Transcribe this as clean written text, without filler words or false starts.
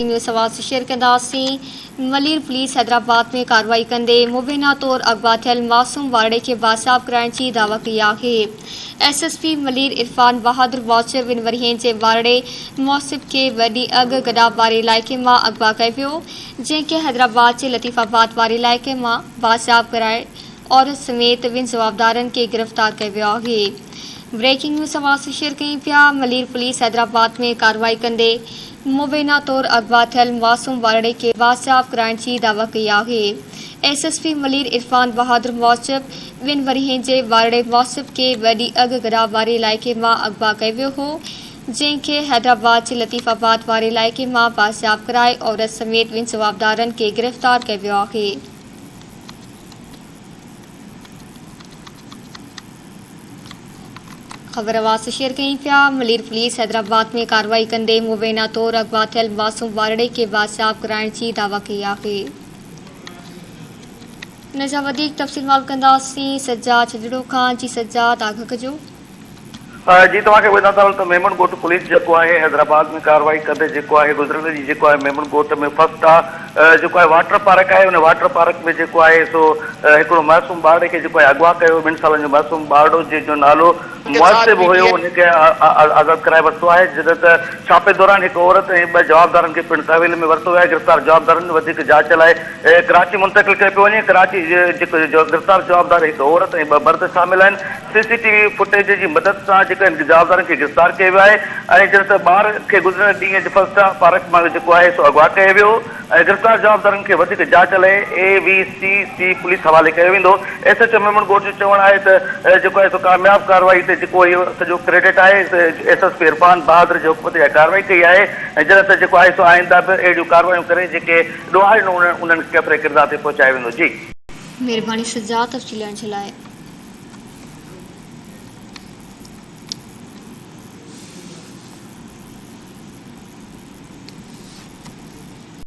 सवाल से शेयर कंदासीं। मलीर पुलिस हैदराबाद में कार्रवाई कंदे मुबीना तौर अगवा थियल मासूम वारड़े के बासाब कराइण जी दावा कई आहे। SSP मलीर इरफान बहादुर वाचर ॿिनि वरियनि जे वारड़े मौसिब के वॾी अग गडाब वारे इलाइक़े मां अगवा कयो वियो, जंहिंखे हैदराबाद जे लतीफ़ाबाद वारे इलाइक़े मां बासाब कराइण औरत समेत ॿिनि जवाबदारनि खे गिरफ़्तार कयो वियो आहे। ब्रेकिंग न्यूज़ सवाल से शेयर कई पिया। मलीर पुलिस हैदराबाद में कार्रवाई कंदे मुबीना तौर अगवा थियल मासूम वारड़े के बासाब कराइण जी दावा कई आहे। SSP मलीर इरफान बहादुर मौसिब ॿिनि वरियनि जे वारड़े मौसिब के वॾी अग गडाब वारे इलाइक़े मां अगवा कयो वियो हो, जंहिंखे हैदराबाद जे लतीफ़ाबाद वारे इलाइक़े मां बासाब कराए औरत समेत ॿिनि जवाबदारनि खे गिरफ़्तार कयो वियो आहे। ख़बर आवाज़ से शेयर कई पिया। मलीर पुलिस हैदराबाद में कार्रवाई कंदे मुबीना तौर अगवा थियल मासूम वारड़े के बासाब कराइण जी दावा कई आहे। इन जा वधीक तफ़सील मालूम कंदासीं सज्जाद छजड़ो खां। जी सज्जाद आगाह कजो। जी तव्हांखे ॿुधां थो त मेमन ॻोठ पुलिस जेको आहे हैदराबाद में कार्रवाई कंदे जेको आहे गुज़िरियल ॾींहुं जेको आहे मेमन ॻोठ में फर्स्ट आहे जेको आहे वाटर पार्क आहे। उन वाटर पार्क में जेको आहे सो हिकिड़ो मासूम ॿारड़े खे जेको आहे अगवा कयो। 2 सालनि जो मासूम ॿारड़ो जंहिंजो नालो मुहसिब हुयो, उनखे आज़ादु कराए वरितो आहे। जॾहिं त छापे दौरान हिकु औरत ऐं 2 जवाबदारनि खे पिणु तहवील में वरितो आहे। गिरफ़्तार जवाबदारनि वधीक जांच लाइ कराची मुंतक़िल कयो पियो वञे। कराची जेको गिरफ़्तार जवाबदार हिकु औरत ऐं 2 मर्द शामिल आहिनि। CCTV फुटेज जी मदद सां जेके जवाबदारनि खे गिरफ़्तार कयो वियो आहे। ऐं जॾहिं त ॿार खे गुज़िरियल ॾींहं जे फर्स्ट पार्क मां जेको आहे सो अगवा कयो वियो ऐं गिरफ़्तार जवाबदारनि खे वधीक जांच लाइ AVCC पुलिस हवाले कयो वेंदो। SHO मेमन ॻोठ जो चवणु आहे त जेको आहे सो कामयाब कार्रवाई ते जेको इहो सॼो क्रेडिट आहे SSP इरफान बहादुर जे हुकुम ते कार्रवाई कई आहे। ऐं जॾहिं त जेको आहे सो आईंदा बि अहिड़ियूं कार्रवायूं करे जेके ॾोहाइनि उन्हनि खे केतिरे किरदार ते पहुचाए वेंदो। जी महिरबानी सज्जाद तफ़सील ॾियण जे लाइ।